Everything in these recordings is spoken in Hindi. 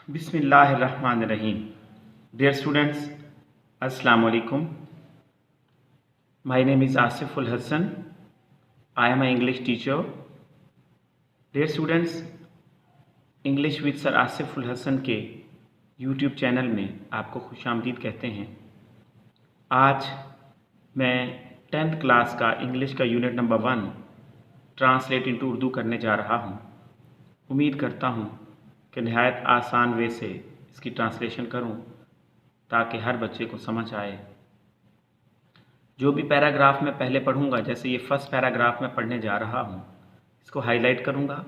Bismillahirrahmanirrahim. Dear students, Assalamu alaikum. My name is Asiful Hassan. I am an English teacher. Dear students, English with Sir Asiful Hassan के YouTube चैनल में आपको खुशामदीद कहते हैं। आज मैं 10th क्लास का इंग्लिश का unit number 1 translate into Urdu करने जा रहा हूँ। उम्मीद करता हूँ कि नहायत आसान वे से इसकी ट्रांसलेशन करूं ताकि हर बच्चे को समझ आए। जो भी पैराग्राफ मैं पहले पढ़ूंगा, जैसे ये फर्स्ट पैराग्राफ मैं पढ़ने जा रहा हूं, इसको हाईलाइट करूंगा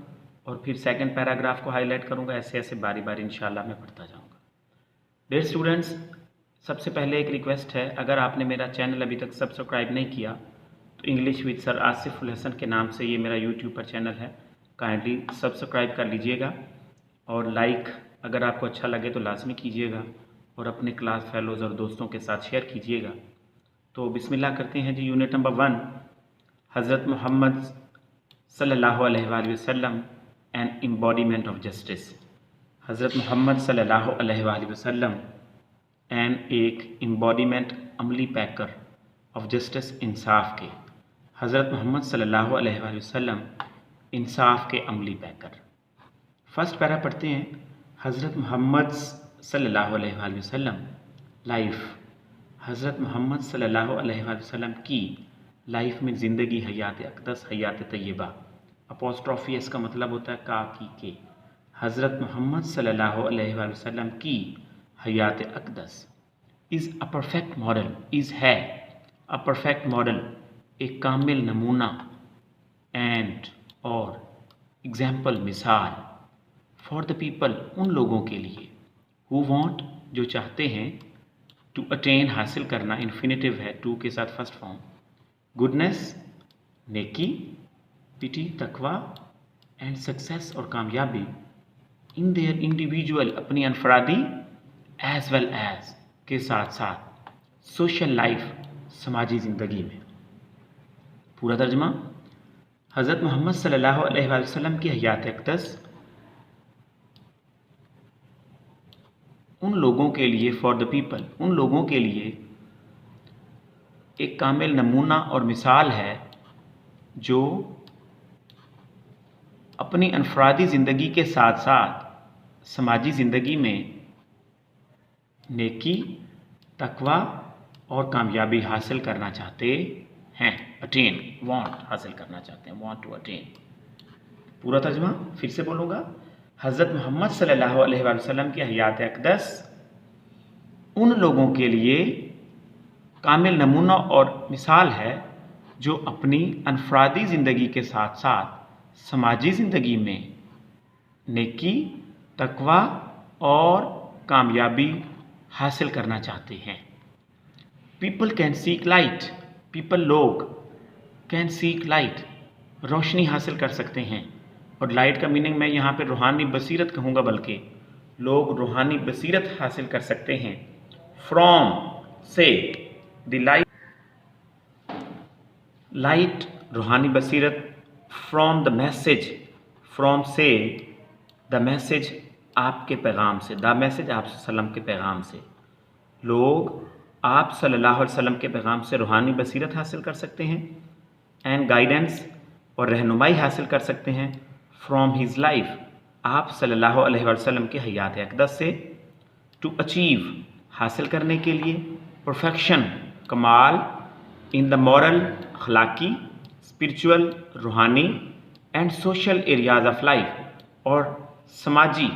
और फिर सेकंड पैराग्राफ को हाईलाइट करूंगा। ऐसे ऐसे बारी बारी इंशाल्लाह मैं पढ़ता जाऊंगा। डियर स्टूडेंट्स, सबसे पहले एक रिक्वेस्ट है, अगर आपने मेरा चैनल अभी तक सब्सक्राइब नहीं किया तो इंग्लिश विद सर आसिफुल हसन के नाम से ये मेरा यूट्यूब पर चैनल है, काइंडली सब्सक्राइब कर लीजिएगा और लाइक अगर आपको अच्छा लगे तो लाजमी कीजिएगा और अपने क्लास फेलोज़ और दोस्तों के साथ शेयर कीजिएगा। तो बिस्मिल्लाह करते हैं जी। यूनिट नंबर 1, हज़रत मोहम्मद सल्लल्लाहु अलैहि वसल्लम एन एम्बॉडीमेंट ऑफ जस्टिस। हज़रत मोहम्मद सल्लल्लाहु अलैहि वसल्लम एन एक एम्बॉडीमेंट, अमली पैकर ऑफ जस्टिस, इंसाफ के। हज़रत मोहम्मद सल्लल्लाहु अलैहि वसल्लम इंसाफ के अमली पैकर। फर्स्ट पैरा पढ़ते हैं। हज़रत मोहम्मद सल्लल्लाहु अलैहि वसल्लम लाइफ। हज़रत मोहम्मद सल्लल्लाहु अलैहि वसल्लम की लाइफ में ज़िंदगी, हयात अक़दस, हयात तय्यबा। अपोस्ट्रॉफी इसका मतलब होता है का की के। हज़रत मोहम्मद सल्लल्लाहु अलैहि वसल्लम की हयात अक़दस is a perfect model, is है अ परफेक्ट मॉडल, एक कामिल नमूना, एंड और एग्जाम्पल, मिसाल, फॉर द पीपल, उन लोगों के लिए, हु वांट, जो चाहते हैं, टू अटेन, हासिल करना, इन्फिनेटिव है, टू के साथ फर्स्ट फॉर्म, गुडनेस, नेकी, पिटी, तकवा, एंड सक्सेस, और कामयाबी, इन देयर इंडिविजुअल, अपनी अनफरादी, एज वेल एज, के साथ साथ, सोशल लाइफ, समाजी ज़िंदगी में। पूरा तर्जमा। हज़रत मोहम्मद सल्लल्लाहु अलैहि वसल्लम की हयात अक़दस उन लोगों के लिए, फॉर द पीपल, उन लोगों के लिए एक कामिल नमूना और मिसाल है जो अपनी अनफरादी ज़िंदगी के साथ साथ समाजी ज़िंदगी में नेकी, तकवा और कामयाबी हासिल करना चाहते हैं। अटेन, वांट, हासिल करना चाहते हैं, वांट टू अटेन। पूरा तर्जमा फिर से बोलूँगा। हज़रत मोहम्मद सल्लल्लाहु अलैहि वसल्लम की हयात अक़दस उन लोगों के लिए कामिल नमूना और मिसाल है जो अपनी अनफरादी ज़िंदगी के साथ साथ समाजी ज़िंदगी में नेकी, तकवा और कामयाबी हासिल करना चाहते हैं। People can seek light, people, लोग, कैन सीक लाइट, रोशनी हासिल कर सकते हैं। और लाइट का मीनिंग मैं यहाँ पे रूहानी बसीरत कहूँगा, बल्कि लोग रूहानी बसीरत हासिल कर सकते हैं। फ्रॉम, से, द लाइट, लाइट, रूहानी बसीरत, फ्रॉम द मैसेज, फ्रॉम से, द मैसेज, आपके पैगाम से, द मैसेज, आप सल्लम के पैगाम से। लोग आप सल्लल्लाहु अलैहि वसल्लम के पैगाम से रूहानी बसीरत हासिल कर सकते हैं, एंड गाइडेंस, और रहनुमाई हासिल कर सकते हैं, फ्रॉम हिज लाइफ, आप सल्लल्लाहु अलैहि वसल्लम के हयात अक़दस से, टू अचीव, हासिल करने के लिए, परफेक्शन, कमाल, इन द मॉरल, अखलाकी, स्पिरिचुअल, रूहानी, and social areas of life, और समाजी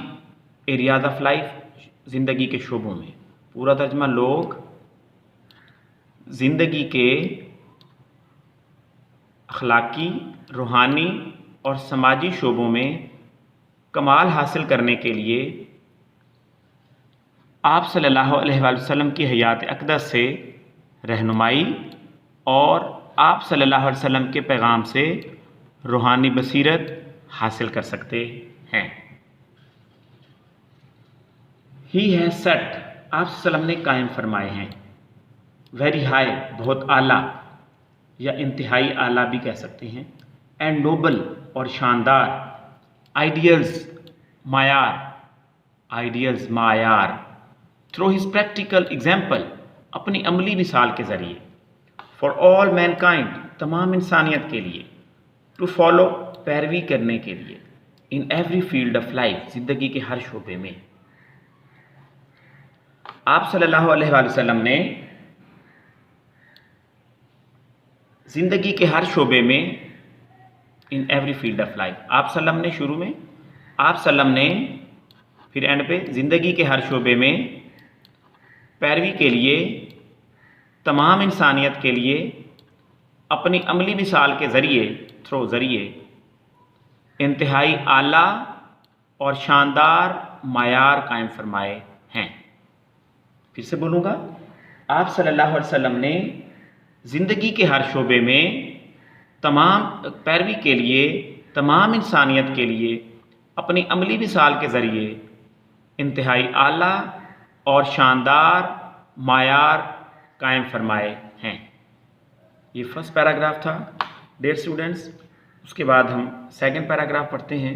एरियाज ऑफ लाइफ, ज़िंदगी के शोबों में। पूरा तर्जमा, लोग ज़िंदगी के अखलाकी, रूहानी और समाजी शोबों में कमाल हासिल करने के लिए आप सल्लल्लाहु अलैहि वसल्लम की हयात अक़दस से रहनुमाई और आप सल्लल्लाहु अलैहि वसल्लम के पैगाम से रूहानी बसीरत हासिल कर सकते हैं। ही है सेट, आप सल्लम ने कायम फरमाए हैं। वेरी हाई, बहुत आला या इंतहाई आला भी कह सकते हैं। एंड नोबल, और शानदार। आइडियल्स, मायार, आइडियल्स मायार, थ्रू हिज प्रैक्टिकल एग्जाम्पल, अपनी अमली मिसाल के ज़रिए, फॉर ऑल मैनकाइंड, तमाम इंसानियत के लिए, टू फॉलो, पैरवी करने के लिए, in every field of life, ज़िंदगी के हर शोबे में। आप सल्लल्लाहु अलैहि वसल्लम ने ज़िंदगी के हर शोबे में, in every field of life, आप सल्लम ने शुरू में, आप सल्लम ने फिर एंड पे, ज़िंदगी के हर शोबे में पैरवी के लिए, तमाम इंसानियत के लिए, अपनी अमली मिसाल के ज़रिए, थ्रो ज़रिए, इंतहाई आला और शानदार मायार कायम फरमाए हैं। फिर से बोलूँगा, आप सल्लल्लाहु अलैहि वसल्लम ने ज़िंदगी के हर शोबे में तमाम पैरवी के लिए, तमाम इंसानियत के लिए, अपनी अमली मिसाल के ज़रिए इंतहाई आला और शानदार मायार कायम फरमाए हैं। ये फर्स्ट पैराग्राफ था डियर स्टूडेंट्स। उसके बाद हम सेकंड पैराग्राफ पढ़ते हैं।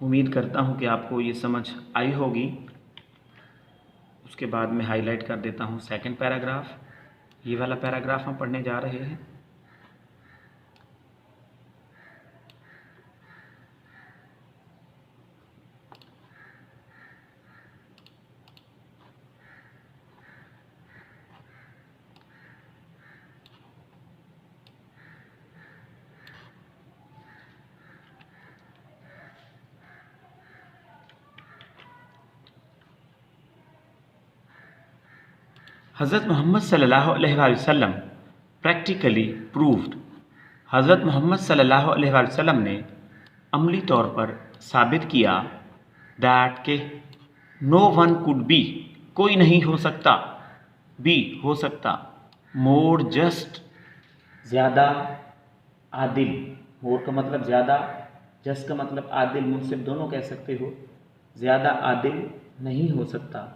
उम्मीद करता हूँ कि आपको ये समझ आई होगी। उसके बाद मैं हाईलाइट कर देता हूँ सेकंड पैराग्राफ। ये वाला पैराग्राफ हम पढ़ने जा रहे हैं। हज़रत मोहम्मद सल्लल्लाहु अलैहि वसल्लम प्रैक्टिकली प्रूव्ड, हज़रत मोहम्मद सल्लल्लाहु अलैहि वसल्लम ने अमली तौर पर साबित किया दैट के नो वन कुड बी, कोई नहीं हो सकता, बी हो सकता, मोर जस्ट, ज़्यादा आदिल, मोर का मतलब ज़्यादा, जस्ट का मतलब आदिल, मुनसिफ दोनों कह सकते हो, ज़्यादा आदिल नहीं हो सकता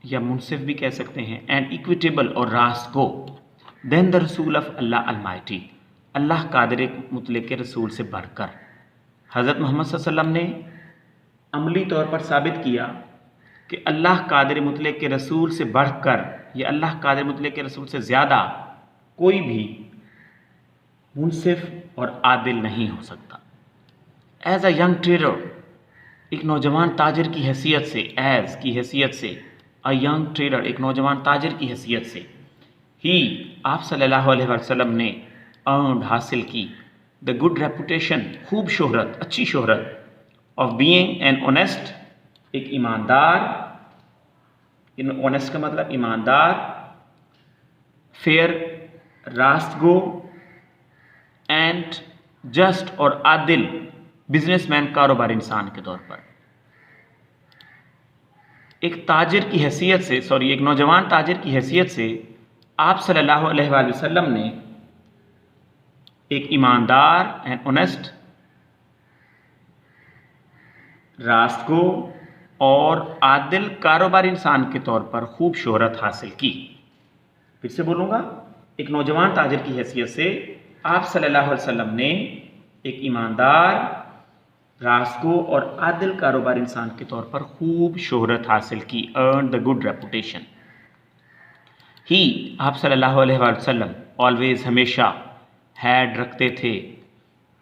या मुनसिफ भी कह सकते हैं, एंड इक्विटेबल और रास्त को, देन द रसूल ऑफ अल्लाह अलमाइटी, अल्लाह कादिर मुतलक के रसूल से बढ़कर। हज़रत मोहम्मद सल्लल्लाहु अलैहि वसल्लम ने अमली तौर पर साबित किया कि अल्लाह कादिर मुतलक के रसूल से बढ़कर, या अल्लाह कादिर मुतलक के रसूल से ज़्यादा कोई भी मुनसिफ और आदिल नहीं हो सकता। एज अ यंग ट्रेडर, एक नौजवान ताजिर की हैसियत से, एज़ की हैसियत से, अ यंग ट्रेडर, एक नौजवान ताजिर की हैसियत से, ही, आप सल्लल्लाहु अलैहि वसल्लम ने अर्नड, हासिल की, द गुड रेपुटेशन, खूब शोहरत, अच्छी शोहरत, ऑफ बीइंग एन ऑनेस्ट, एक ईमानदार, ऑनेस्ट का मतलब ईमानदार, फेयर, रास्तगो, एंड जस्ट और आदिल बिजनेसमैन, कारोबार इंसान के तौर पर। एक ताजिर की हैसियत से, सॉरी एक नौजवान ताजिर की हैसियत से आप सल्लल्लाहु अलैहि वसल्लम ने एक ईमानदार एंड ऑनेस्ट, रास्तगो और आदिल कारोबार इंसान के तौर पर खूब शोहरत हासिल की। फिर से बोलूँगा, एक नौजवान ताजिर की हैसियत से आप सल्लल्लाहु अलैहि वसल्लम ने एक ईमानदार, रास्तगो और आदिल कारोबार इंसान के तौर पर खूब शोहरत हासिल की, अर्न द गुड रेपुटेशन। ही, आप सल्लल्लाहु अलैहि वसल्लम, ऑलवेज हमेशा, हैड रखते थे,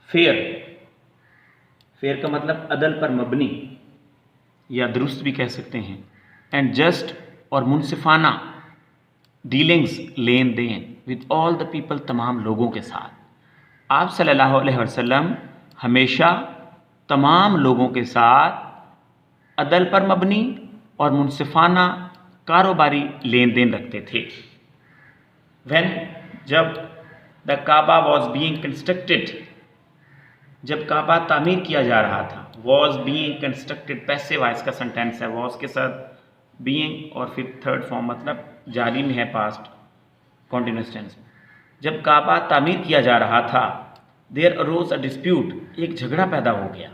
फेयर, फेयर का मतलब अदल पर मबनी या दुरुस्त भी कह सकते हैं, एंड जस्ट और मुनसिफाना डीलिंग्स, लेन देन, विद ऑल द पीपल, तमाम लोगों के साथ। आप सल्लल्लाहु अलैहि वसल्लम हमेशा तमाम लोगों के साथ अदल पर मबनी और मुनसिफाना कारोबारी लेन देन रखते थे। व्हेन, जब the Kaaba was being constructed, जब काबा तामीर किया जा रहा था, was being constructed, passive voice का सेंटेंस है, वॉज के साथ बीइंग और फिर थर्ड फॉर्म मतलब जारी में है, पास्ट कॉन्टिन्यूअस टेंस। जब काबा तामीर किया जा रहा था, देयर अरोज अ डिस्प्यूट, एक झगड़ा पैदा हो गया।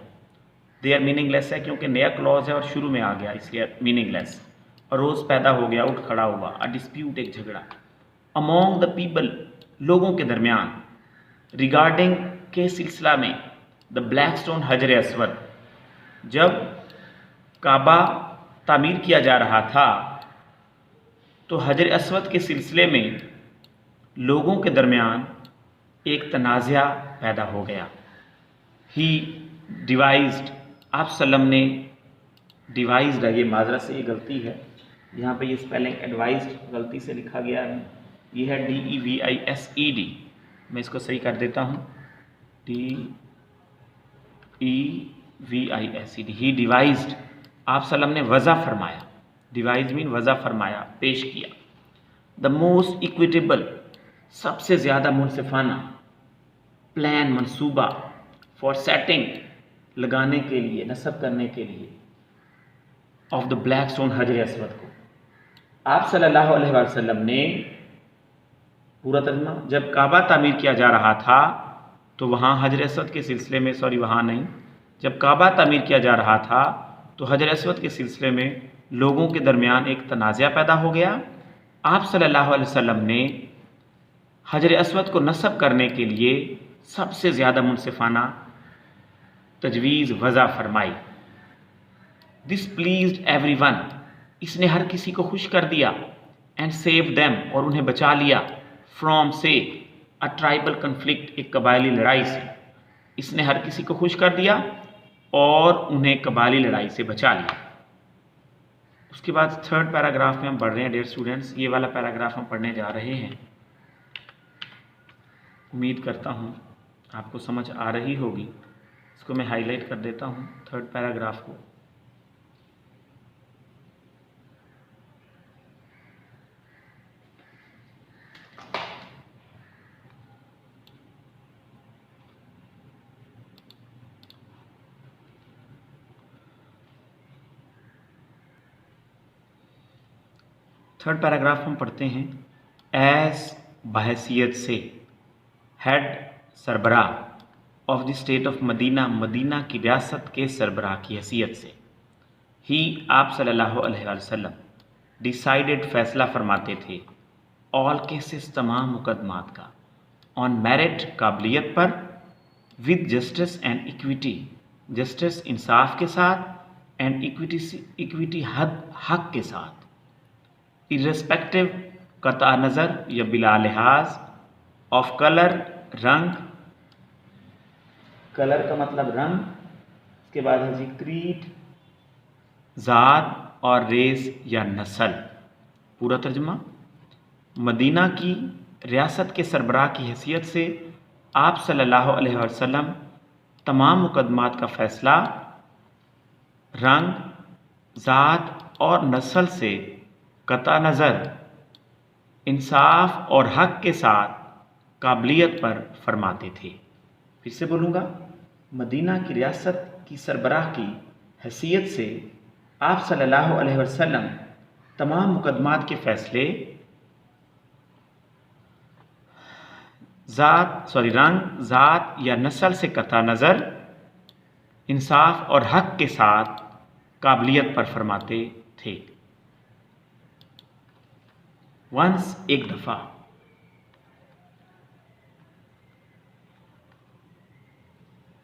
देयर मीनिंगलेस है क्योंकि नया क्लॉज है और शुरू में आ गया, इसलिए मीनिंगलेस। अरोज पैदा हो गया, उठ खड़ा हुआ, अ डिस्प्यूट एक झगड़ा, अमोंग द पीपल, लोगों के दरमियान, रिगार्डिंग के सिलसिला में, द ब्लैक स्टोन हजर अस्वद, जब काबा तामीर किया जा रहा था तो हजर अस्वद के सिलसिले में लोगों के दरमियान एक तनाज़ा पैदा हो गया। ही डिवाइज्ड, आप सल्लम ने डिवाइज्ड है, ये माजरत से ये गलती है, यहाँ पे ये स्पेलिंग एडवाइज्ड गलती से लिखा गया है, ये है DEVISED, मैं इसको सही कर देता हूँ, DEVISED। ही डिवाइज्ड, आप सल्लम ने वज़ा फरमाया, डिवाइज मीन वज़ा फरमाया, पेश किया, द मोस्ट इक्विटेबल, सबसे ज़्यादा मुनसिफाना, प्लान, मनसूबा, फॉर सेटिंग, लगाने के लिए, नस्ब करने के लिए, ऑफ द ब्लैक स्टोन हजर अस्वद को। आप सल्लल्लाहु अलैहि वसल्लम ने, पूरा तर्जुमा, जब काबा तामीर किया जा रहा था तो वहाँ हजर अस्वद के सिलसिले में, वहाँ नहीं, जब काबा तामीर किया जा रहा था तो हजर अस्वद के सिलसिले में लोगों के दरमियान एक तनाज़ा पैदा हो गया। आप सल्लल्लाहु अलैहि वसल्लम ने हजर अस्वद को नस्ब करने के लिए सबसे ज़्यादा मुनसिफाना तजवीज़ वज़ा फरमाई। दिस प्लीज्ड एवरीवन, इसने हर किसी को खुश कर दिया, एंड सेव देम, और उन्हें बचा लिया, फ्रॉम से अ ट्राइबल कन्फ्लिक्ट, एक कबायली लड़ाई से। इसने हर किसी को खुश कर दिया और उन्हें कबायली लड़ाई से बचा लिया। उसके बाद थर्ड पैराग्राफ में हम पढ़ रहे हैं डियर स्टूडेंट्स, ये वाला पैराग्राफ हम पढ़ने जा रहे हैं। उम्मीद करता हूँ आपको समझ आ रही होगी। इसको मैं हाईलाइट कर देता हूँ, थर्ड पैराग्राफ को। थर्ड पैराग्राफ हम पढ़ते हैं। एज बहैसियत से हेड सरबरा of the state of Medina, Medina की रियासत के सरबराह की हैसियत से, ही, आप सल्लल्लाहु अलैहि वसल्लम, डिसाइडेड, फैसला फरमाते थे, ऑल केसेस, तमाम मुकदमात का, ऑन मेरिट, काबिलियत पर, with justice and equity, justice इंसाफ के साथ, एंड इक्विटी हक के साथ, इर्रेस्पेक्टिव, कता नज़र या बिला लिहाज, ऑफ कलर, रंग, कलर का मतलब रंग, उसके बाद है जी क्रीड, ज़ात, और रेस या नस्ल। पूरा तर्जुमा, मदीना की रियासत के सरबराह की हैसियत से आप सल्लल्लाहु अलैहि वसल्लम तमाम मुकदमात का फ़ैसला रंग, ज़ात और नस्ल से कता नज़र, इंसाफ और हक के साथ, काबिलियत पर फरमाते थे। फिर से बोलूँगा, मदीना की रियासत की सरबराह की हैसियत से आप सल्लल्लाहु अलैहि वसल्लम तमाम मुकदमात के फ़ैसले रंग, ज़ात या नस्ल से कता नज़र, इंसाफ और हक के साथ काबिलियत पर फरमाते थे। वंस, एक दफ़ा,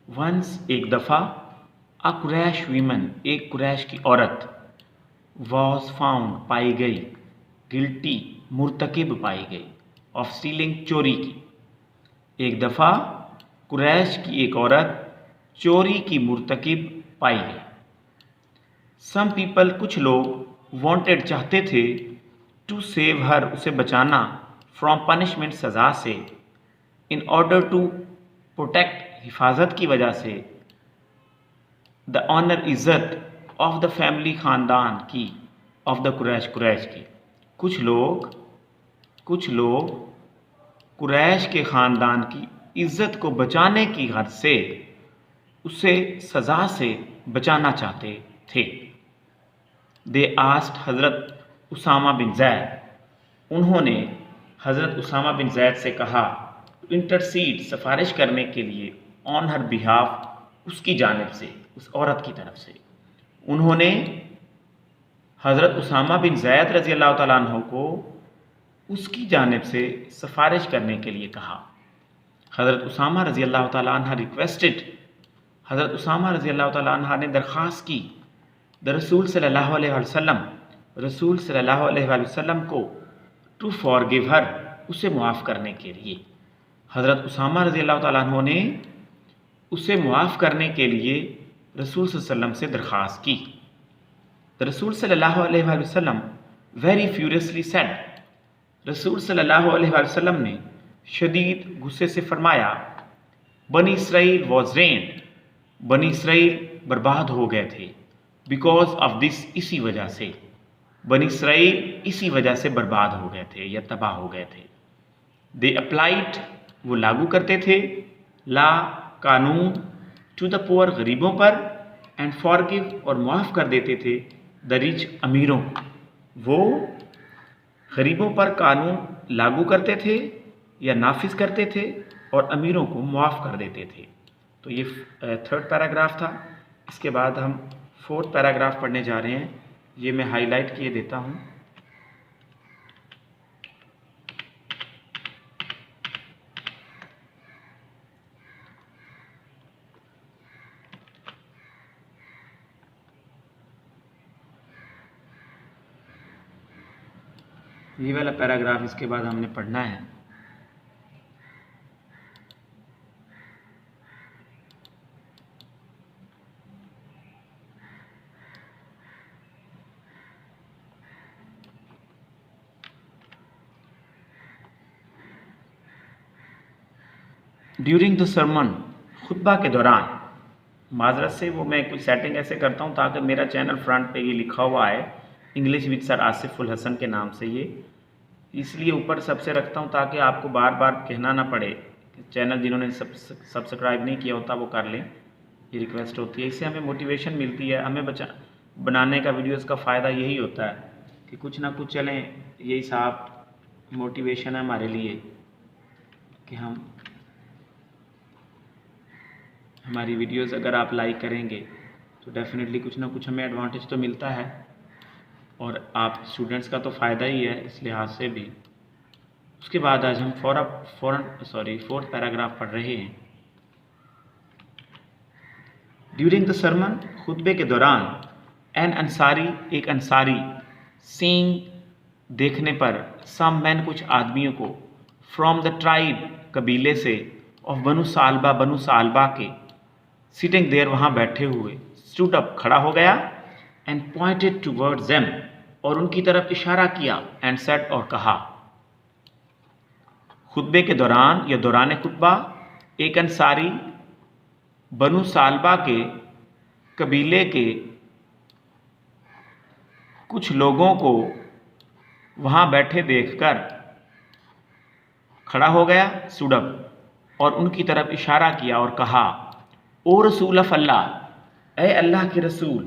वंस, एक दफ़ा, अ कुरैश वीमन, एक कुरैश की औरत, वॉज फाउंड, पाई गई, गिल्टी, मुर्तकिब पाई गई, ऑफ स्टीलिंग, चोरी की। एक दफ़ा कुरैश की एक औरत चोरी की मुर्तकिब पाई गई। सम पीपल, कुछ लोग, वांटेड, चाहते थे, टू सेव हर, उसे बचाना, फ्रॉम पनिशमेंट, सज़ा से, इन ऑर्डर टू प्रोटेक्ट, हिफाजत की वजह से, द ऑनर, इज़्ज़त, ऑफ द फैमिली, ख़ानदान की, ऑफ द कुरैश, कुरैश की। कुछ लोग कुरैश के ख़ानदान की इज़्ज़त को बचाने की हद से उसे सज़ा से बचाना चाहते थे। दे आस्क्ड, हज़रत उसामा बिन ज़ैद, उन्होंने हज़रत उसामा बिन ज़ैद से कहा, इंटरसीड, सिफारिश करने के लिए, ऑन हर बिहाफ, उसकी जानिब से, उस औरत की तरफ से। उन्होंने हज़रत उसामा बिन ज़ैद रज़ी अल्लाह तआला अन्हु को उसकी जानिब से सिफारिश करने के लिए कहा। हज़रत उसामा रज़ी अल्लाह ताला अन्हा रिक्वेस्टेड, हज़रत उसामा रज़ी अल्लाह ताला अन्हा ने दरख्वास्त की द रसूल सल्लल्लाहु अलैहि वसल्लम, रसूल सल्लल्लाहु अलैहि वसल्लम को टू फॉरगिव हर, उसे मुआफ़ करने के लिए। हज़रत उसामा रज़ी अल्लाह ताला अन्हु ने उसे मुआफ़ करने के लिए रसूल सल्लल्लाहु अलैहि वसल्लम से दरख्वास्त की। द रसूल सल्लल्लाहु अलैहि वसल्लम वेरी फ्यूरियसली सेड, रसूल सल्लल्लाहु अलैहि वसल्लम ने शदीद गुस्से से फरमाया, बनी इसराइल वॉज रेन्ड, बनी इसराइल बर्बाद हो गए थे, बिकॉज ऑफ दिस, इसी वजह से, बनी इसराइल इसी वजह से बर्बाद हो गए थे या तबाह हो गए थे। दे अप्लाइड, वो लागू करते थे, ला, कानून, टू द पुअर, गरीबों पर, एंड फॉरगिव, और मुआफ़ कर देते थे, द रिच, अमीरों। वो गरीबों पर कानून लागू करते थे या नाफिज करते थे और अमीरों को मुआफ़ कर देते थे। तो ये थर्ड पैराग्राफ था। इसके बाद हम फोर्थ पैराग्राफ पढ़ने जा रहे हैं। ये मैं हाईलाइट किए देता हूँ। ये वाला पैराग्राफ इसके बाद हमने पढ़ना है। ड्यूरिंग द सरमन, खुतबा के दौरान, माजरत से वो मैं कुछ सेटिंग ऐसे करता हूँ ताकि मेरा चैनल फ्रंट पे ये लिखा हुआ है इंग्लिश विद सर आसिफुल हसन के नाम से, ये इसलिए ऊपर सबसे रखता हूँ ताकि आपको बार बार कहना ना पड़े। चैनल जिन्होंने सब्सक्राइब नहीं किया होता वो कर लें, ये रिक्वेस्ट होती है। इससे हमें मोटिवेशन मिलती है, हमें बनाने का वीडियोस का फ़ायदा यही होता है कि कुछ ना कुछ चलें। यही साफ मोटिवेशन है हमारे लिए कि हमारी वीडियोस अगर आप लाइक करेंगे तो डेफिनेटली कुछ ना कुछ हमें एडवांटेज तो मिलता है और आप स्टूडेंट्स का तो फ़ायदा ही है इस लिहाज से भी। उसके बाद आज हम फोर्थ पैराग्राफ पढ़ रहे हैं। ड्यूरिंग द सरमन, खुतबे के दौरान, एन अंसारी, एक अंसारी, सीइंग, देखने पर, सम मैन, कुछ आदमियों को, फ्रॉम द ट्राइब, कबीले से, ऑफ बनु सालबा के, सिटिंग देयर, वहाँ बैठे हुए, स्टूड अप, खड़ा हो गया, एंड पॉइंटेड टूवर्ड्स देम, और उनकी तरफ इशारा किया, एंड सेड, और कहा। खुतबे के दौरान या दौरान खुतबा एक अंसारी बनु सालबा के कबीले के कुछ लोगों को वहाँ बैठे देखकर खड़ा हो गया, स्टूड अप, और उनकी तरफ इशारा किया और कहा, ओ रसूल ऑफ अल्लाह, ए अल्लाह के रसूल,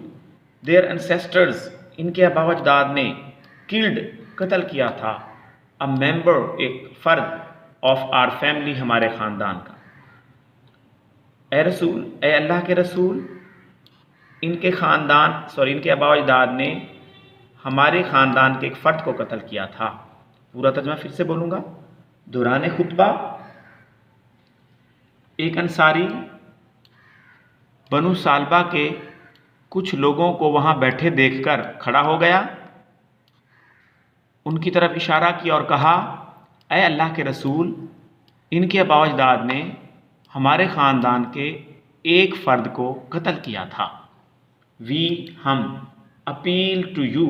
देयर एंसेस्टर्स, इनके आबावजदाद ने, किल्ड, कत्ल किया था, अ मेंबर, एक फ़र्द, ऑफ आर फैमिली, हमारे ख़ानदान का। ए रसूल, ए अल्लाह के रसूल, इनके आबावजदाद ने हमारे ख़ानदान के एक फ़र्द को कत्ल किया था। पूरा तर्जुमा फिर से बोलूँगा। दौरान खुतबा एक अंसारी बनु सालबा के कुछ लोगों को वहाँ बैठे देखकर खड़ा हो गया, उनकी तरफ इशारा किया और कहा, ऐ अल्लाह के रसूल, इनके आबावजदाद ने हमारे ख़ानदान के एक फ़र्द को कत्ल किया था। वी, हम, अपील टू यू,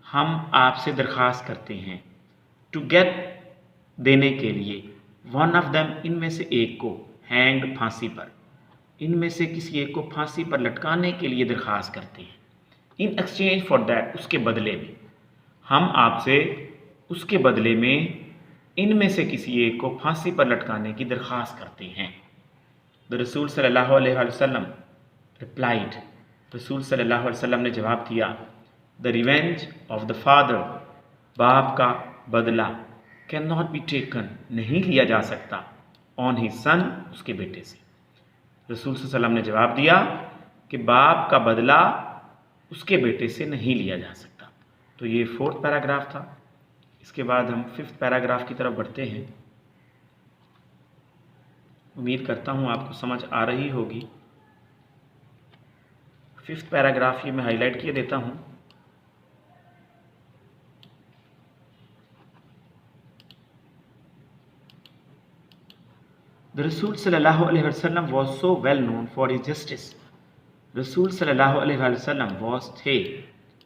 हम आपसे दरख्वास्त करते हैं, टू गेट, देने के लिए, वन ऑफ देम, इनमें से एक को, हैंग्ड, फांसी पर, इनमें से किसी एक को फांसी पर लटकाने के लिए दरख्वास्त करते हैं। इन एक्सचेंज फॉर दैट, उसके बदले में, हम आपसे उसके बदले में इनमें से किसी एक को फांसी पर लटकाने की दरख्वास्त करते हैं। द रसूल सल्लल्लाहु अलैहि वसल्लम रिप्लाइड, रसूल सल्लल्लाहु अलैहि वसल्लम ने जवाब दिया, the revenge of the father, बाप का बदला, कैन नॉट बी टेकन, नहीं लिया जा सकता, ऑन हिज सन, उसके बेटे से। रसूल सल्लल्लाहु अलैहि वसल्लम ने जवाब दिया कि बाप का बदला उसके बेटे से नहीं लिया जा सकता। तो ये फोर्थ पैराग्राफ था। इसके बाद हम फिफ्थ पैराग्राफ की तरफ बढ़ते हैं। उम्मीद करता हूँ आपको समझ आ रही होगी। 5th पैराग्राफ ये मैं हाईलाइट किए देता हूँ। The Rasul sallallahu alaihi wasallam was so well known for his justice. रसूल सल्लल्लाहु अलैहि वसल्लम was थे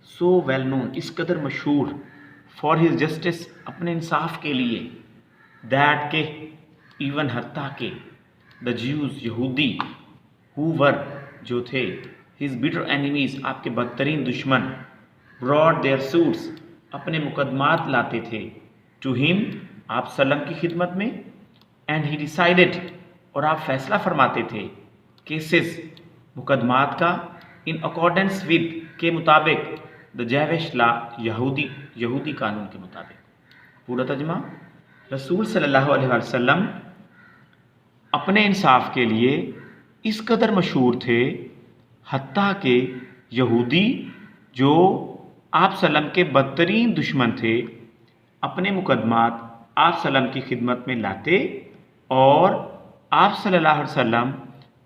so well known, इस कदर मशहूर, for his justice, अपने इंसाफ के लिए, that के even हत्ता के the Jews, यहूदी, who were, जो थे, his bitter enemies, आपके बदतरीन दुश्मन, brought their suits, अपने मुकदमात लाते थे, to him, आप सल्लम की खिदमत में, and he decided, और आप फैसला फरमाते थे, cases, मुकदमात का, in accordance with, के मुताबिक, द जैविश ला, यहूदी कानून के मुताबिक। पूरा तर्जमा, रसूल सल्लल्लाहु अलैहि वसल्लम अपने इंसाफ के लिए इस कदर मशहूर थे, हत्ता के यहूदी जो आप सल्लम के बदतरीन दुश्मन थे, अपने मुकदमात आप सल्लम की खिदमत में लाते और आप सल्लल्लाहु अलैहि वसल्लम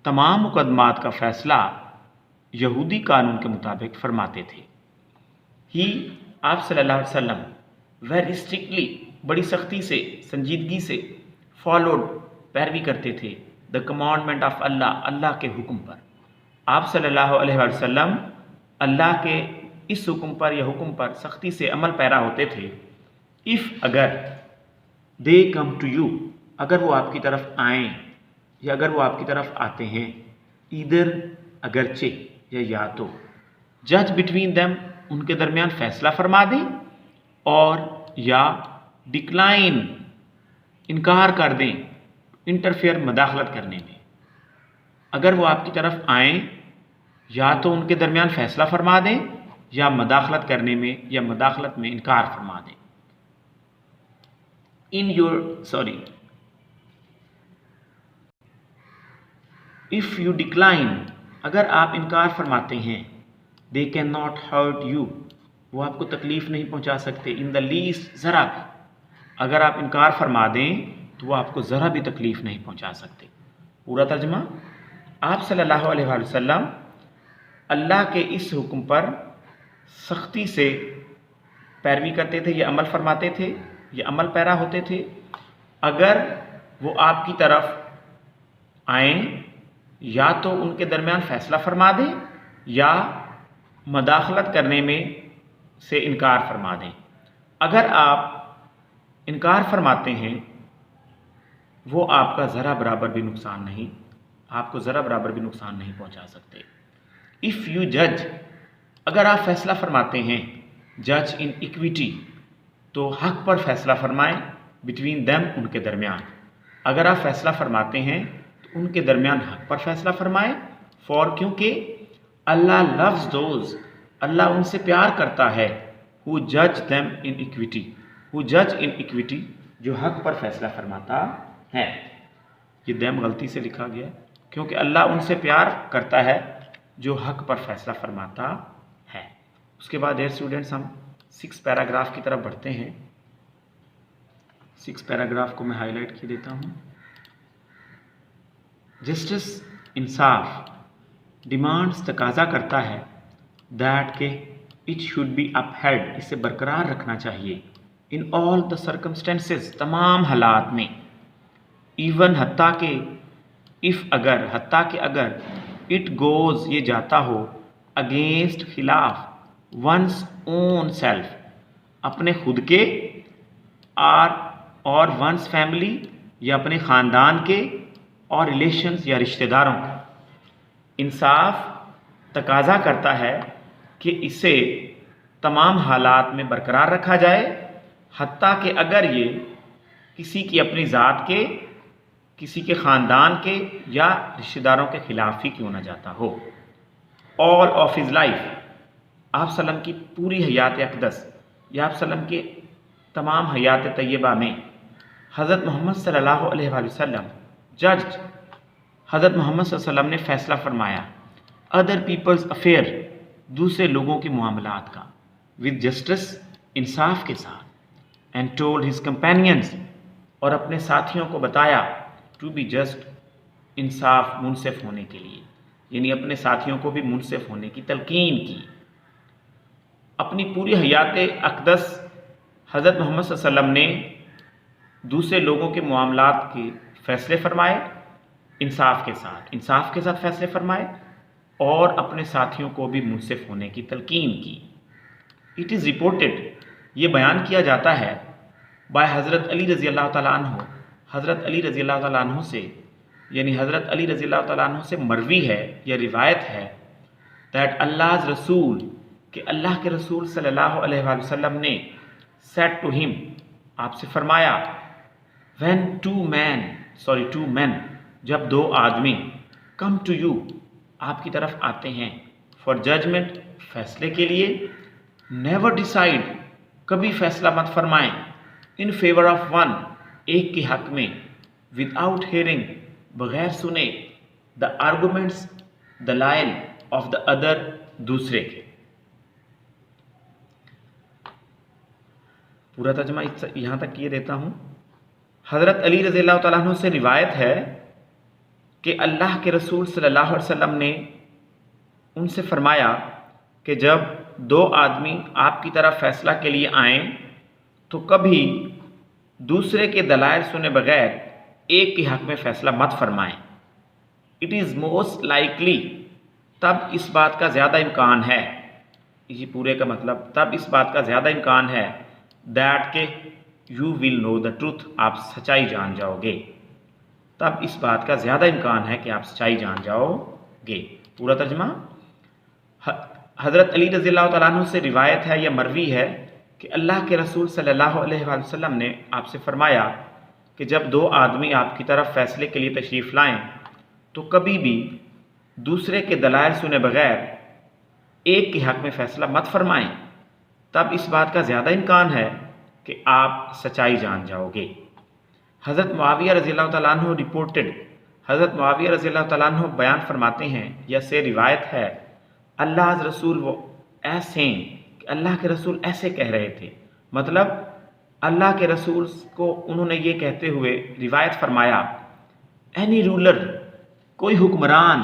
तमाम मुकदमात का फ़ैसला यहूदी कानून के मुताबिक फरमाते थे। ही, आप सल्लल्लाहु अलैहि वसल्लम वेरी स्ट्रिक्टली, बड़ी सख्ती से, संजीदगी से, फॉलोड, पैरवी करते थे, द कमांडमेंट ऑफ अल्लाह, अल्लाह के हुक्म पर। आप सल्लल्लाहु अलैहि वसल्लम अल्लाह के इस हुक्म पर या हुक्म पर सख्ती से अमल पैरा होते थे। इफ़, अगर, दे कम टू यू, अगर वो आपकी तरफ आएँ या अगर वो आपकी तरफ आते हैं, इधर, अगरचे या तो, जज बिटवीन देम, उनके दरमियान फैसला फरमा दें, और या डिक्लाइन, इनकार कर दें, इंटरफेयर, मदाखलत करने में। अगर वो आपकी तरफ आएँ या तो उनके दरमियान फैसला फरमा दें या मदाखलत करने में या मदाखलत में इनकार फरमा दें। इफ़ यू डिक्लाइन, अगर आप इनकार फरमाते हैं, they can not hurt you, वो आपको तकलीफ़ नहीं पहुंचा सकते, इन द लीस्ट, ज़रा भी, अगर आप इनकार फरमा दें तो वो आपको ज़रा भी तकलीफ़ नहीं पहुंचा सकते। पूरा तर्जमा, आप सल्लल्लाहु अलैहि वसल्लम अल्लाह के इस हुक्म पर सख्ती से पैरवी करते थे या अमल फरमाते थे या अमल पैरा होते थे। अगर वो आपकी तरफ आएँ या तो उनके दरमियान फ़ैसला फरमा दें या मदाखलत करने में से इनकार फरमा दें। अगर आप इनकार फरमाते हैं, वो आपका ज़रा बराबर भी नुकसान नहीं, आपको ज़रा बराबर भी नुकसान नहीं पहुंचा सकते। इफ़ यू जज, अगर आप फैसला फरमाते हैं, जज इन इक्विटी, तो हक पर फैसला फरमाएं, बिटवीन देम, उनके दरमियान। अगर आप फैसला फरमाते हैं तो उनके दरमियान हक पर फैसला फरमाएं, फॉर, क्योंकि अल्लाह लव्स दोज, अल्लाह उनसे प्यार करता है, हु जज देम इन इक्विटी, हु जज इन इक्विटी, जो हक पर फैसला फरमाता है। ये देम गलती से लिखा गया क्योंकि अल्लाह उनसे प्यार करता है जो हक पर फैसला फरमाता है। उसके बाद डियर स्टूडेंट्स, हम 6 पैराग्राफ की तरफ बढ़ते हैं। 6 पैराग्राफ को मैं हाईलाइट किए देता हूँ। जस्टिस, इंसाफ, डिमांड्स, तकाजा करता है, दैट के इट शुड बी अपहेल्ड, इसे बरकरार रखना चाहिए, इन ऑल द सर्कमस्टेंसेस, तमाम हालात में, इवन, हत्ता के, इफ़, अगर, हत्ता के अगर, इट गोज़, ये जाता हो, अगेंस्ट, खिलाफ, वंस ओन सेल्फ, अपने खुद के, और वंस फैमिली, या अपने ख़ानदान के, और रिलेशंस, या रिश्तेदारों का। इंसाफ तकाजा करता है कि इसे तमाम हालात में बरकरार रखा जाए, हत्ता कि अगर ये किसी की अपनी ज़ात के, किसी के ख़ानदान के या रिश्तेदारों के ख़िलाफ़ ही क्यों ना जाता हो। ऑल ऑफ हिज लाइफ, आप सल्लम की पूरी हयात अक़दस या आप सल्लम के तमाम हयात तय्यबा में हज़रत मोहम्मद सल्लल्लाहु अलैहि वसल्लम जज्ड, हज़रत मोहम्मद सल्लल्लाहु अलैहि वसल्लम ने फ़ैसला फरमाया, अदर पीपल्स अफेयर, दूसरे लोगों की मामलात का, विद जस्टिस, इंसाफ के साथ, एंड टोल्ड हिज कंपेनियंस, और अपने साथियों को बताया, टू बी जस्ट, इंसाफ मुनसिफ होने के लिए, यानी अपने साथियों को भी मुनसिफ होने की तलकीन की। अपनी पूरी हयात अक़दस हज़रत मोहम्मद सल्लल्लाहु अलैहि वसल्लम ने दूसरे लोगों के मामलात के फ़ैसले फरमाए, इंसाफ के साथ फ़ैसले फरमाए और अपने साथियों को भी मुनसिफ होने की तलकीन की। इट इज़ रिपोर्टेड, ये बयान किया जाता है बाय हज़रत अली रज़ी अल्लाह तआला अन्हु, हज़रत अली रज़ी अल्लाह तआला अन्हु से, यानी हज़रत अली रज़ी अल्लाह तआला अन्हु से मरवी है या रिवायत है दैट अल्लाह रसूल, कि अल्लाह के रसूल सल्लल्लाहु अलैहि वसल्लम ने सेड टू हिम, आपसे फरमाया, व्हेन टू मैन, जब दो आदमी कम टू यू, आपकी तरफ आते हैं, फॉर जजमेंट, फैसले के लिए, नेवर डिसाइड, कभी फैसला मत फरमाएं, इन फेवर ऑफ वन, एक के हक में, विदाउट हेयरिंग, बगैर सुने, द आर्गूमेंट्स, दलाइल ऑफ द अदर, दूसरे के। पूरा तर्जमा यहाँ तक किए देता हूँ। हज़रत अली रज़ी अल्लाह तआला अन्हु से रिवायत है कि अल्लाह के रसूल सल्लल्लाहु अलैहि वसल्लम ने उनसे फरमाया कि जब दो आदमी आपकी तरफ फ़ैसला के लिए आएँ तो कभी दूसरे के दलाइल सुने बगैर एक के हक़ में फ़ैसला मत फरमाएं। इट इज़ मोस्ट लाइकली, तब इस बात का ज़्यादा इम्कान है, ये पूरे का मतलब, तब इस बात का ज़्यादा इम्कान है दैट के you will know the truth, आप सच्चाई जान जाओगे, तब इस बात का ज़्यादा इम्कान है कि आप सच्चाई जान जाओगे। पूरा तर्जमा, हज़रत अली रज़ी अल्लाह तआला अन्हु से रिवायत है या मरवी है कि अल्लाह के रसूल सल्लल्लाहु अलैहि वसल्लम ने आपसे फरमाया कि जब दो आदमी आपकी तरफ फ़ैसले के लिए तशरीफ़ लाएं तो कभी भी दूसरे के दलाइल सुने बगैर एक के हक़ में फ़ैसला मत फरमाएं, तब इस बात का ज़्यादा इम्कान है कि आप सच्चाई जान जाओगे। हज़रत मुआविया रज़ी अल्लाह तआला अन्हु रिपोर्टेड, हज़रत मुआविया रज़ी अल्लाह तआला अन्हु बयान फरमाते हैं या से रिवायत है, अल्लाह रसूल वो ऐसे, कि अल्लाह के रसूल ऐसे कह रहे थे, मतलब अल्लाह के रसूल को उन्होंने ये कहते हुए रिवायत फरमाया, एनी रूलर, कोई हुक्मरान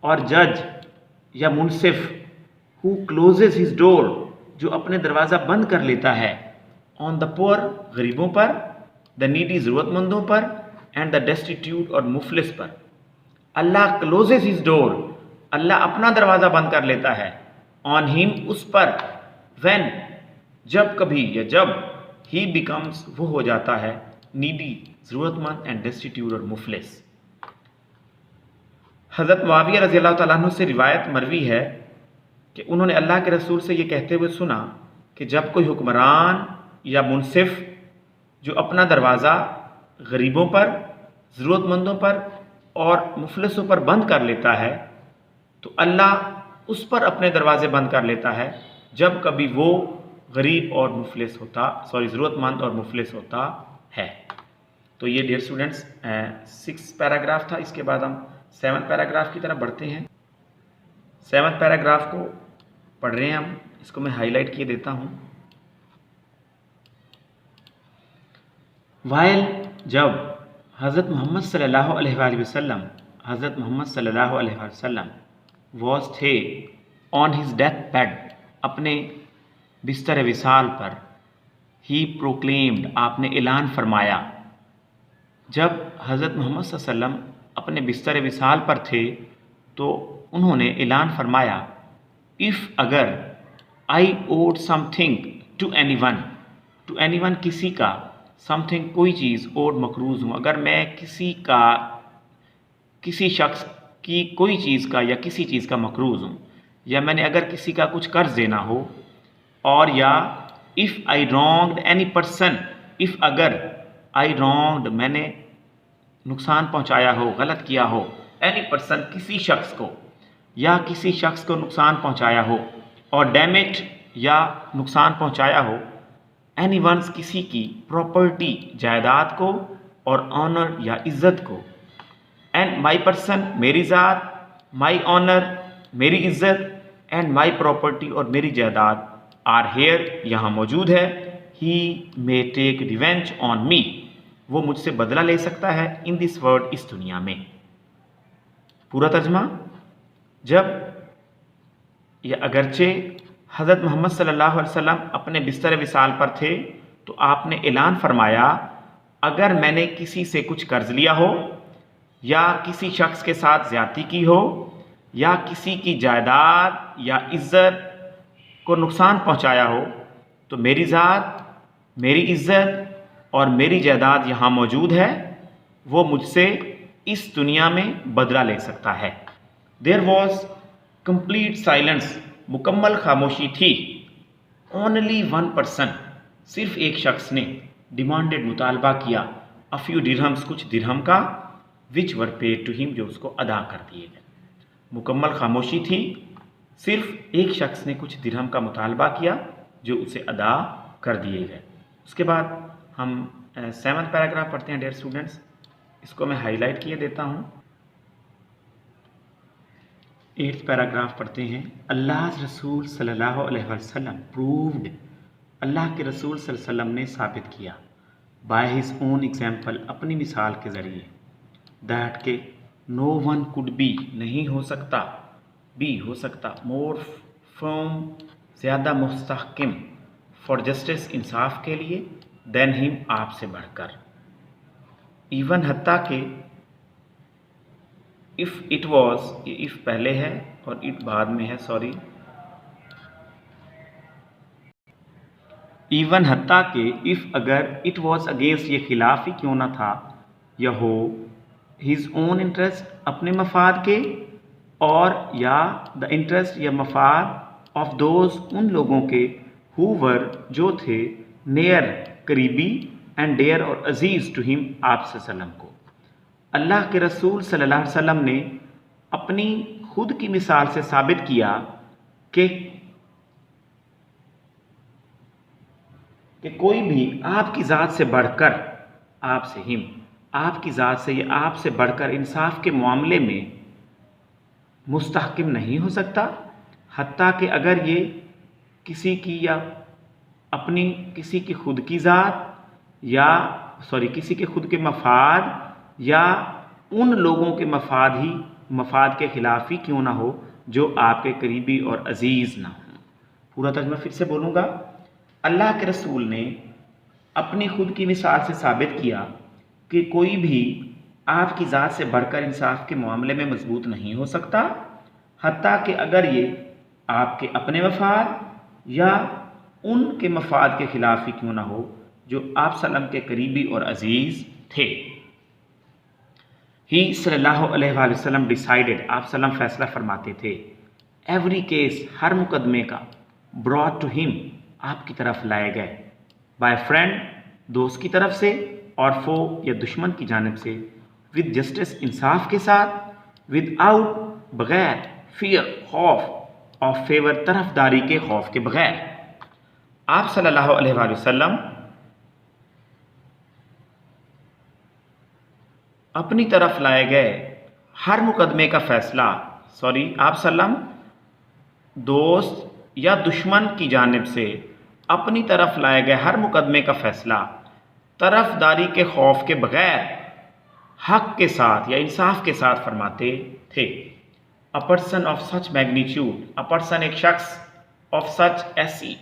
और जज या मुनसिफ, हु क्लोजेज हिज डोर, जो अपने दरवाज़ा बंद कर लेता है, ऑन द पुअर, गरीबों पर, द नीडी, ज़रूरतमंदों पर, एंड द डेस्टिट्यूट और मुफलिस पर। अल्लाह क्लोजेज हिज डोर, अल्लाह अपना दरवाज़ा बंद कर लेता है, ऑन हिम, उस पर, व्हेन, जब कभी या जब, ही बिकम्स, वो हो जाता है, नीडी, ज़रूरतमंद, एंड डेस्टिट्यूट और मुफलिस। हज़रत मुआविया रज़ी अल्लाह तआला अन्हु से रिवायत मरवी है कि उन्होंने अल्लाह के रसूल से ये कहते हुए सुना कि जब कोई हुक्मरान या मुनसिफ जो अपना दरवाज़ा गरीबों पर, ज़रूरतमंदों पर और मुफलिसों पर बंद कर लेता है तो अल्लाह उस पर अपने दरवाज़े बंद कर लेता है जब कभी वो गरीब और मुफलिस होता, ज़रूरतमंद और मुफलिस होता है। तो ये डियर स्टूडेंट्स 6 पैराग्राफ था। इसके बाद हम 7 पैराग्राफ की तरफ बढ़ते हैं। 7 पैराग्राफ को पढ़ रहे हैं हम, इसको मैं हाईलाइट किए देता हूँ। वाइल, जब हज़रत मोहम्मद सल्लल्लाहु अलैहि वसल्लम, हज़रत मोहम्मद सल्लल्लाहु अलैहि वसल्लम वॉज थे ऑन हिज डेथ बेड, अपने बिस्तर विसाल पर, ही प्रोक्लेम्ड, आपने ऐलान फरमाया। जब हज़रत मोहम्मद सल्लल्लाहु अलैहि वसल्लम अपने बिस्तर विसाल पर थे तो उन्होंने ऐलान फरमाया, इफ़, अगर, आई ओड समथिंग टू एनीवन, किसी का, समथिंग, कोई चीज़, ओड, मकरूज़ हूँ, अगर मैं किसी शख्स की कोई चीज़ का या किसी चीज़ का मकरूज़ हूँ, या मैंने अगर किसी का कुछ कर्ज देना हो, और या if I wronged any person, if, अगर, आई रॉन्ग्ड, मैंने नुकसान पहुँचाया हो, गलत किया हो, एनी पर्सन, किसी शख्स को, या किसी शख्स को नुकसान पहुँचाया हो, और डैमेज, या नुकसान पहुँचाया हो, एनी वंस, किसी की, प्रॉपर्टी, जायदाद को, और ऑनर, या इज़्ज़त को, एंड माई पर्सन, मेरी ज़ात, माई ऑनर, मेरी इज़्ज़त, एंड माई प्रॉपर्टी, और मेरी जायदाद, आर हेयर, यहाँ मौजूद है, he may take revenge on me, वो मुझसे बदला ले सकता है, इन दिस वर्ल्ड, इस दुनिया में। पूरा तर्जमा, जब या अगरचे हज़रत मोहम्मद सल्लल्लाहु अलैहि वसल्लम अपने बिस्तर विसाल पर थे तो आपने ऐलान फरमाया, अगर मैंने किसी से कुछ कर्ज लिया हो या किसी शख्स के साथ ज़्यादती की हो या किसी की जायदाद या इज़्ज़त को नुकसान पहुंचाया हो तो मेरी ज़ात, मेरी इज़्ज़त और मेरी जायदाद यहाँ मौजूद है, वो मुझसे इस दुनिया में बदला ले सकता है। देयर वॉज कंप्लीट साइलेंस, मुकम्मल खामोशी थी। ओनली वन पर्सन, सिर्फ एक शख्स ने डिमांडेड, मुतालबा किया, अ फ्यू दिरहम्स, कुछ दिरहम का, विच वर पेड टू हिम, जो उसको अदा कर दिए गए। मुकम्मल खामोशी थी, सिर्फ एक शख्स ने कुछ दिरहम का मुतालबा किया जो उसे अदा कर दिए गए। उसके बाद हम 7वां पैराग्राफ पढ़ते हैं डियर स्टूडेंट्स। इसको मैं हाईलाइट किए देता हूँ। 8वां पैराग्राफ पढ़ते हैं। अल्लाह रसूल सल्लल्लाहु अलैहि वसल्लम प्रूव्ड, अल्लाह के रसूल सल्लल्लाहु अलैहि वसल्लम ने साबित किया, बाय हिज ओन एग्जाम्पल, अपनी मिसाल के ज़रिए, दैट के नो वन कुड बी, नहीं हो सकता, बी हो सकता, मोर फर्म, ज़्यादा मुस्तहकिम, फॉर जस्टिस, इंसाफ के लिए, देन हिम, आपसे बढ़कर, इवन हत्ता के, इफ़ इट वॉज, ये इफ़ पहले है और इट बाद में है, सॉरी, इवन हत्ता के, इफ़ अगर, इट वॉज अगेंस्ट, ये खिलाफ ही क्यों ना था या हो, हिज ओन इंटरेस्ट, अपने मफाद के, और या द इंटरेस्ट या मफाद ऑफ दोज, उन लोगों के, हु वर, जो थे, नेयर, करीबी, एंड डेयर और अजीज़ टू हिम, आप सल्लम को। अल्लाह के रसूल सल्लल्लाहु अलैहि वसल्लम ने अपनी खुद की मिसाल से साबित किया कि कोई भी आपकी ज़ात से बढ़कर, आपसे हिम, आपकी ज़ात से या आपसे बढ़कर इंसाफ के मामले में मुस्तहकिम नहीं हो सकता, हत्ता कि अगर ये किसी की या अपनी, किसी की खुद की ज़ात या किसी के खुद के मफाद या उन लोगों के मफाद के खिलाफ ही क्यों ना हो जो आपके करीबी और अजीज़ ना हो। पूरा तर्जुमा फिर से बोलूँगा। अल्लाह के रसूल ने अपनी खुद की मिसाल से साबित किया कि कोई भी आपकी ज़ात से बढ़कर इंसाफ के मामले में मजबूत नहीं हो सकता, हत्ता कि अगर ये आपके अपने मफाद या उनके मफाद के खिलाफ ही क्यों ना हो जो आप सल्लम के करीबी और अजीज़ थे। ही सल्लल्लाहु अलैहि वसल्लम डिसाइडेड, आप सल्लम फैसला फरमाते थे, एवरी केस, हर मुकदमे का, ब्रॉट टू हिम, आपकी तरफ लाए गए, बाय फ्रेंड, दोस्त की तरफ से, और फो या दुश्मन की जानिब से, विद जस्टिस, इंसाफ के साथ, विद आउट, बगैर, फियर, खौफ, और फेवर, तरफदारी के खौफ के बगैर। आप सल्लल्लाहु अलैहि वसल्लम अपनी तरफ लाए गए हर मुकदमे का फैसला, आप सल्लम दोस्त या दुश्मन की जानिब से अपनी तरफ लाए गए हर मुकदमे का फैसला तरफदारी के खौफ के बगैर हक के साथ या इंसाफ के साथ फरमाते थे। A person of such magnitude, a person, एक शख्स, ऑफ सच, ऐसी